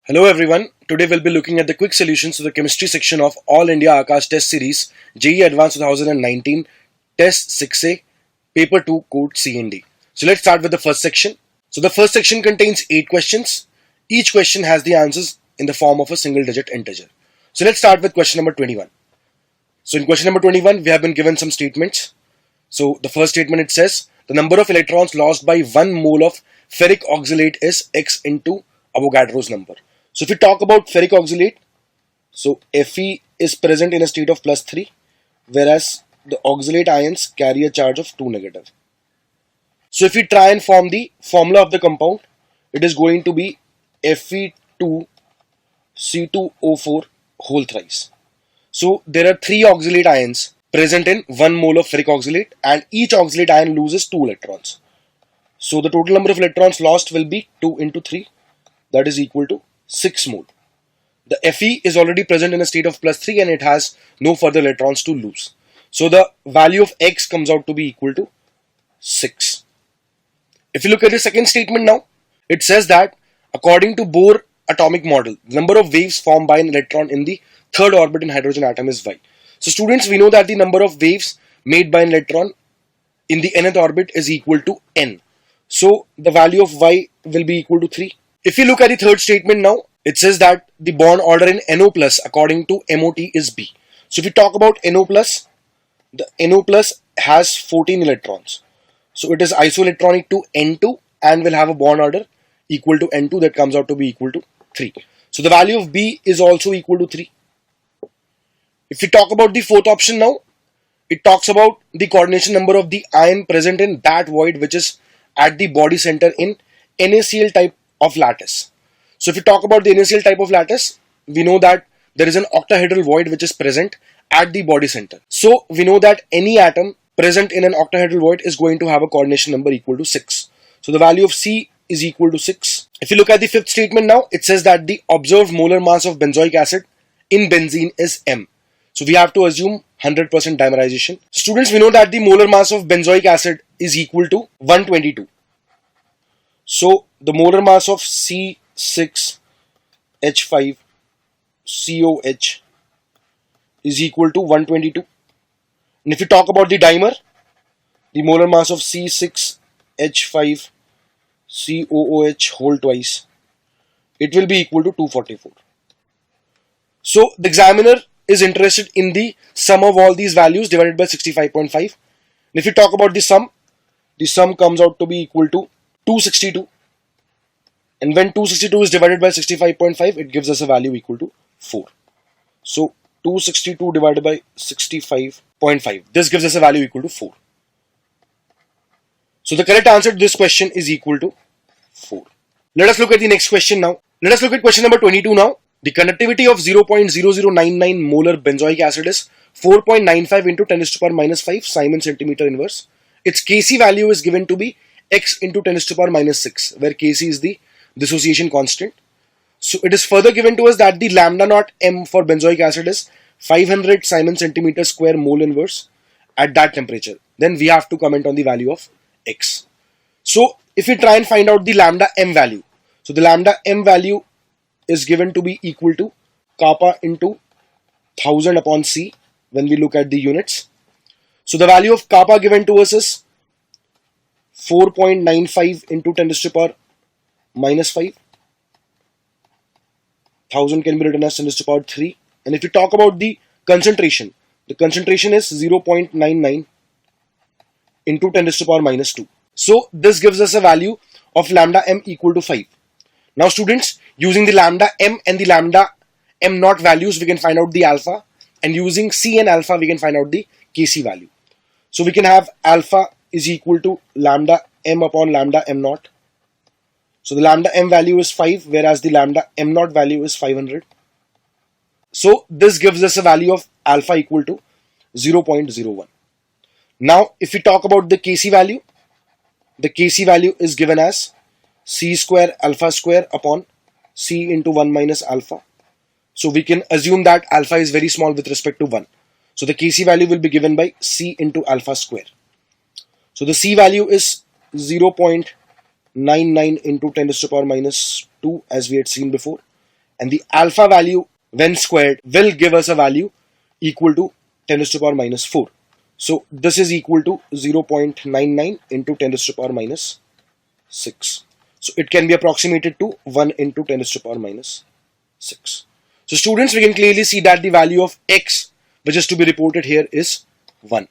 Hello everyone, today we'll be looking at the quick solutions to the chemistry section of All India AIATS test series JEE Advanced 2019 TEST-6A Paper-2 Code-C&D. So let's start with the first section. So the first section contains 8 questions. Each question has the answers in the form of a single digit integer. So let's start with question number 21. So in question number 21 we have been given some statements. So the first statement, it says the number of electrons lost by 1 mole of ferric oxalate is X into Avogadro's number. So if we talk about ferric oxalate, so Fe is present in a state of +3, whereas the oxalate ions carry a charge of 2 negative. So if we try and form the formula of the compound, it is going to be Fe2C2O4 whole thrice. So there are 3 oxalate ions present in 1 mole of ferric oxalate, and each oxalate ion loses 2 electrons. So the total number of electrons lost will be 2 into 3, that is equal to 6 mole. The Fe is already present in a state of +3 and it has no further electrons to lose. So the value of X comes out to be equal to 6. If you look at the second statement now, it says that according to Bohr atomic model, the number of waves formed by an electron in the third orbit in hydrogen atom is Y. So students, we know that the number of waves made by an electron in the nth orbit is equal to n. So the value of Y will be equal to 3. If you look at the third statement now, it says that the bond order in NO plus according to MOT is B. So if we talk about NO plus, the NO plus has 14 electrons. So it is isoelectronic to N2 and will have a bond order equal to N2, that comes out to be equal to 3. So the value of B is also equal to 3. If we talk about the fourth option now, it talks about the coordination number of the ion present in that void which is at the body center in NaCl type of lattice. So if we talk about the NaCl type of lattice, we know that there is an octahedral void which is present at the body center. So we know that any atom present in an octahedral void is going to have a coordination number equal to 6. So the value of C is equal to 6. If you look at the fifth statement now, it says that the observed molar mass of benzoic acid in benzene is M. So we have to assume 100% dimerization. Students, we know that the molar mass of benzoic acid is equal to 122. So the molar mass of C6H5COH is equal to 122. And if you talk about the dimer, the molar mass of C6H5COOH whole twice, it will be equal to 244. So the examiner is interested in the sum of all these values divided by 65.5. And if you talk about the sum comes out to be equal to 262. And when 262 is divided by 65.5, it gives us a value equal to 4. So 262 divided by 65.5, this gives us a value equal to 4. So the correct answer to this question is equal to 4. Let us look at the next question now. Let us look at question number 22 now. The conductivity of 0.0099 molar benzoic acid is 4.95 into 10 to the power minus 5 Simon centimeter inverse. Its Kc value is given to be X into 10 to the power minus 6, where Kc is the dissociation constant. So it is further given to us that the lambda naught M for benzoic acid is 500 Simon centimeter square mole inverse at that temperature. Then we have to comment on the value of X. So if we try and find out the lambda M value, so the lambda M value is given to be equal to kappa into 1000 upon C when we look at the units. So the value of kappa given to us is 4.95 into 10 to the power minus 5. 1000 can be written as 10 to the power 3. And if you talk about the concentration is 0.99 into 10 to the power minus 2. So this gives us a value of lambda M equal to 5. Now students, using the lambda M and the lambda M naught values, we can find out the alpha, and using C and alpha we can find out the Kc value. So we can have alpha is equal to lambda M upon lambda M naught. So the lambda M value is 5, whereas the lambda M naught value is 500. So this gives us a value of alpha equal to 0.01. Now if we talk about the Kc value, the Kc value is given as C square alpha square upon C into 1 minus alpha. So we can assume that alpha is very small with respect to 1. So the Kc value will be given by C into alpha square. So the C value is 0.99 into 10 to the power minus 2 as we had seen before, and the alpha value when squared will give us a value equal to 10 to the power minus 4. So this is equal to 0.99 into 10 to the power minus 6. So it can be approximated to 1 into 10 to the power minus 6. So students, we can clearly see that the value of x, which is to be reported here, is 1.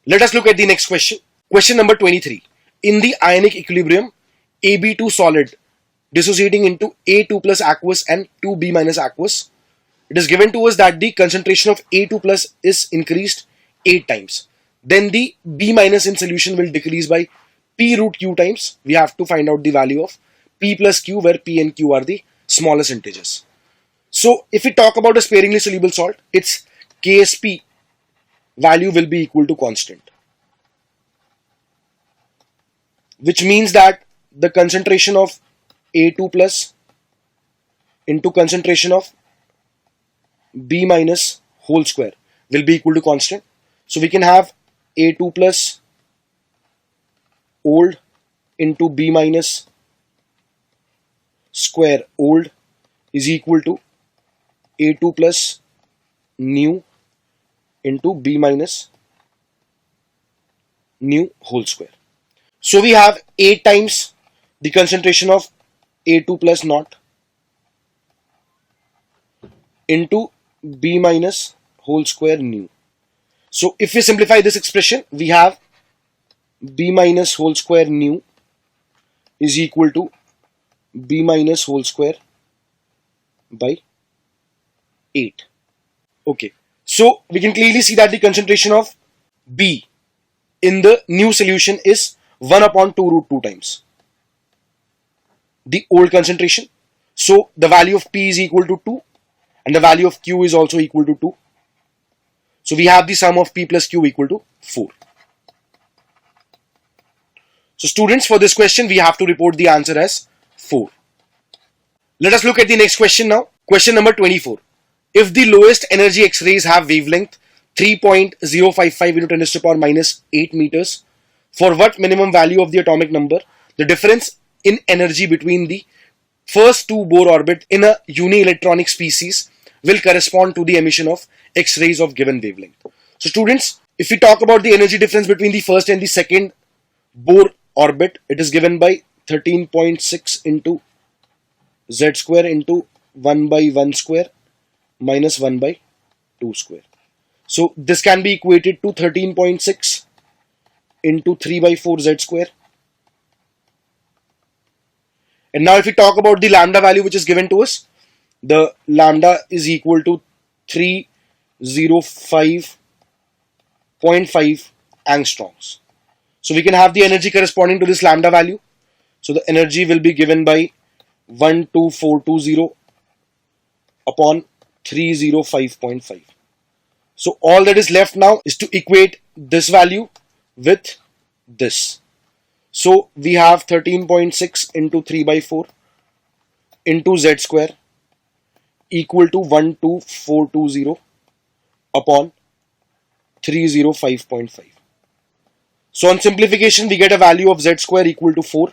Let us look at the next question. Question number 23. In the ionic equilibrium, AB2 solid dissociating into A2 plus aqueous and 2B minus aqueous, it is given to us that the concentration of A2 plus is increased 8 times. Then the B minus in solution will decrease by P root Q times. We have to find out the value of P plus Q, where P and Q are the smallest integers. So if we talk about a sparingly soluble salt, its KSP value will be equal to constant, which means that the concentration of A2 plus into concentration of B minus whole square will be equal to constant. So we can have A2 plus old into B minus square old is equal to A2 plus new into B minus new whole square. So we have 8 times the concentration of A2 plus naught into B minus whole square new. So if we simplify this expression, we have B minus whole square new is equal to B minus whole square by 8. Okay, so we can clearly see that the concentration of B in the new solution is 1 upon 2 root 2 times the old concentration. So the value of P is equal to 2 and the value of Q is also equal to 2. So we have the sum of P plus Q equal to 4. So students, for this question we have to report the answer as 4. Let us look at the next question now. Question number 24. If the lowest energy X-rays have wavelength 3.055 into 10 to the power minus 8 meters, for what minimum value of the atomic number the difference in energy between the first two Bohr orbit in a uni-electronic species will correspond to the emission of X-rays of given wavelength? So students, if we talk about the energy difference between the first and the second Bohr orbit, it is given by 13.6 into z square into 1 by 1 square minus 1 by 2 square. So this can be equated to 13.6 into 3 by 4 z square. And now if we talk about the lambda value which is given to us, the lambda is equal to 305.5 angstroms. So we can have the energy corresponding to this lambda value. So the energy will be given by 12420 upon 305.5. So all that is left now is to equate this value with this. So we have 13.6 into 3 by 4 into z square equal to 12420 upon 305.5. So on simplification we get a value of z square equal to 4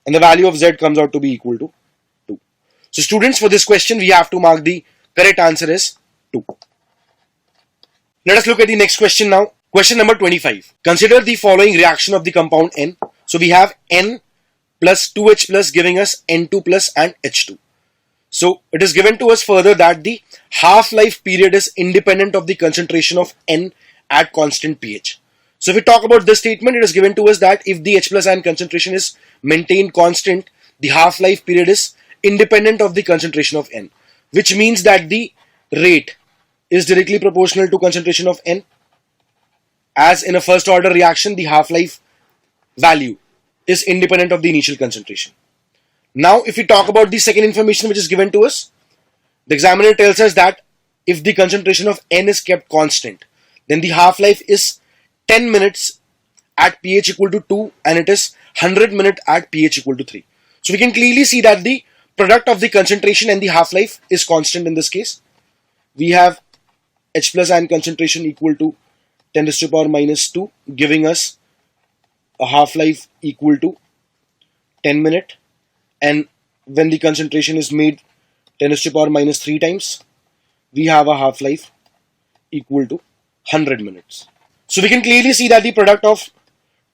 and the value of z comes out to be equal to 2. So students, for this question we have to mark the correct answer as 2. Let us look at the next question now. Question number 25. Consider the following reaction of the compound N. So we have N plus 2H plus giving us N2 plus and H2. So it is given to us further that the half-life period is independent of the concentration of N at constant pH. So if we talk about this statement, it is given to us that if the H plus ion concentration is maintained constant, the half-life period is independent of the concentration of N, which means that the rate is directly proportional to concentration of N. As in a first order reaction, the half-life value is independent of the initial concentration. Now if we talk about the second information which is given to us, the examiner tells us that if the concentration of N is kept constant, then the half-life is 10 minutes at pH equal to 2 and it is 100 minutes at pH equal to 3. So we can clearly see that the product of the concentration and the half-life is constant in this case. We have H plus ion concentration equal to 10 to the power minus 2 giving us a half-life equal to 10 minutes, and when the concentration is made 10 to the power minus 3 times, we have a half-life equal to 100 minutes. So we can clearly see that the product of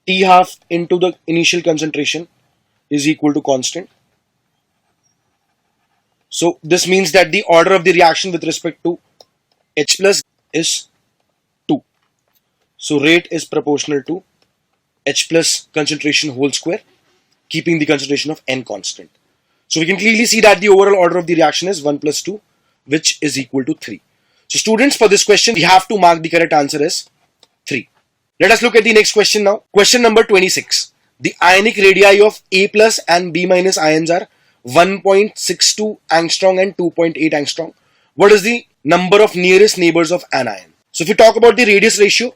T half into the initial concentration is equal to constant. So this means that the order of the reaction with respect to H plus is 2. So rate is proportional to H plus concentration whole square, keeping the concentration of N constant. So we can clearly see that the overall order of the reaction is 1 plus 2, which is equal to 3. So students, for this question, we have to mark the correct answer as 3. Let us look at the next question now. Question number 26. The ionic radii of A plus and B minus ions are 1.62 angstrom and 2.8 angstrom. What is the number of nearest neighbors of an ion? So if we talk about the radius ratio,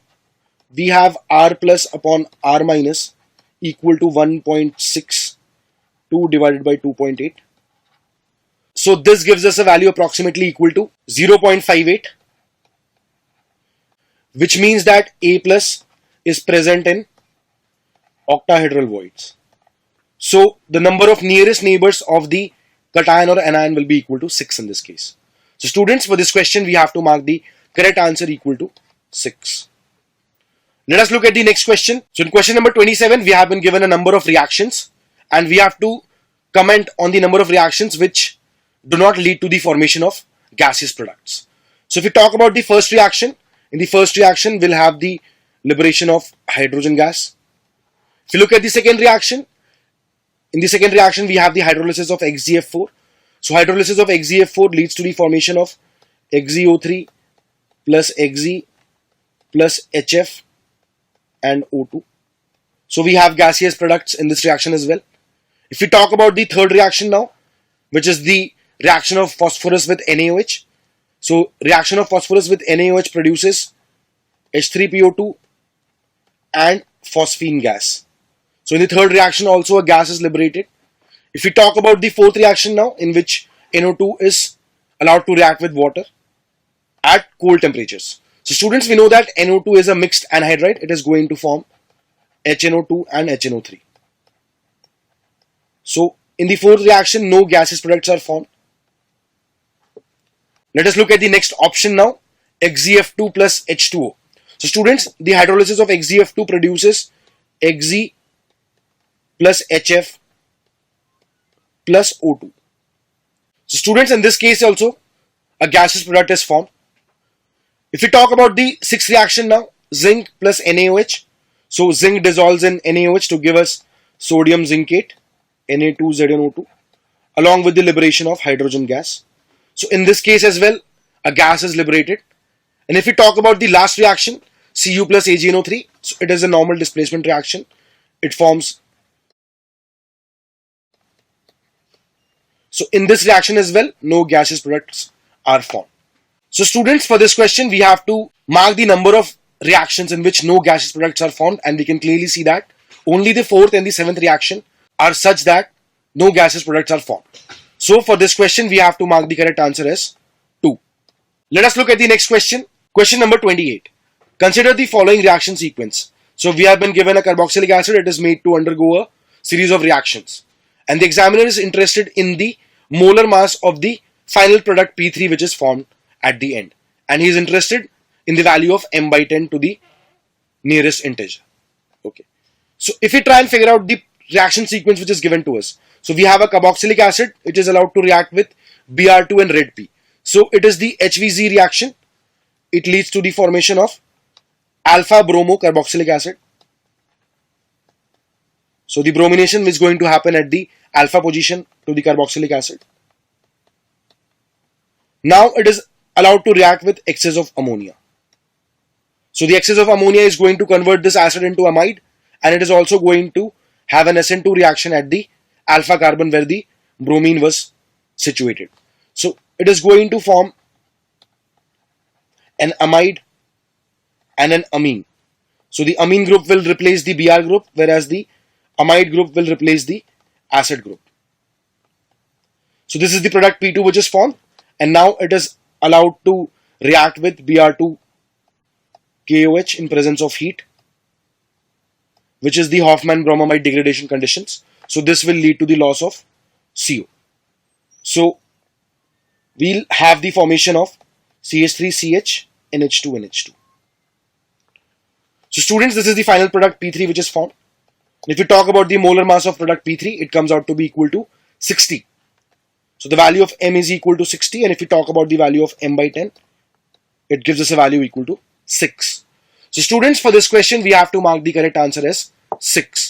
we have R plus upon R minus equal to 1.62 divided by 2.8. So this gives us a value approximately equal to 0.58, which means that A plus is present in octahedral voids. So the number of nearest neighbors of the cation or anion will be equal to 6 in this case. So students, for this question, we have to mark the correct answer equal to 6. Let us look at the next question. So in question number 27, we have been given a number of reactions and we have to comment on the number of reactions which do not lead to the formation of gaseous products. So if we talk about the first reaction, in the first reaction, we'll have the liberation of hydrogen gas. If you look at the second reaction, in the second reaction, we have the hydrolysis of XgF4. So hydrolysis of XgF4 leads to the formation of XgO3 plus Xg plus HF and O2. So we have gaseous products in this reaction as well. If we talk about the third reaction now, which is the reaction of phosphorus with NaOH. So reaction of phosphorus with NaOH produces H3PO2 and phosphine gas. So in the third reaction also a gas is liberated. If we talk about the fourth reaction now, in which NO2 is allowed to react with water at cold temperatures. So students, we know that NO2 is a mixed anhydride. It is going to form HNO2 and HNO3. So in the fourth reaction, no gaseous products are formed. Let us look at the next option now, XgF2 plus H2O. So students, the hydrolysis of XgF2 produces Xg plus HF plus O2. So students, in this case also, a gaseous product is formed. If we talk about the sixth reaction now, zinc plus NaOH. So zinc dissolves in NaOH to give us sodium zincate, Na2ZnO2, along with the liberation of hydrogen gas. So in this case as well, a gas is liberated. And if we talk about the last reaction, Cu plus AgNO3, so it is a normal displacement reaction. It forms. So in this reaction as well, no gaseous products are formed. So students, for this question, we have to mark the number of reactions in which no gaseous products are formed, and we can clearly see that only the fourth and the seventh reaction are such that no gaseous products are formed. So for this question, we have to mark the correct answer as 2. Let us look at the next question. Question number 28. Consider the following reaction sequence. So we have been given a carboxylic acid. It is made to undergo a series of reactions. And the examiner is interested in the molar mass of the final product P3 which is formed at the end. And he is interested in the value of m by 10 to the nearest integer. Okay. So if we try and figure out the reaction sequence which is given to us. So we have a carboxylic acid. It is allowed to react with Br2 and red P. So it is the HVZ reaction. It leads to the formation of alpha bromo carboxylic acid. So the bromination is going to happen at the alpha position to the carboxylic acid. Now it is allowed to react with excess of ammonia. So the excess of ammonia is going to convert this acid into amide, and it is also going to have an SN2 reaction at the alpha carbon where the bromine was situated. So it is going to form an amide and an amine. So the amine group will replace the Br group, whereas the amide group will replace the acid group. So this is the product P2 which is formed, and now it is allowed to react with Br2 KOH in presence of heat, which is the Hoffman bromamide degradation conditions. So this will lead to the loss of CO. So we'll have the formation of CH3CH, NH2, NH2. So students, this is the final product P3 which is formed. If you talk about the molar mass of product P3, it comes out to be equal to 60. So the value of M is equal to 60, and if you talk about the value of M by 10, it gives us a value equal to 6. So students, for this question, we have to mark the correct answer as 6.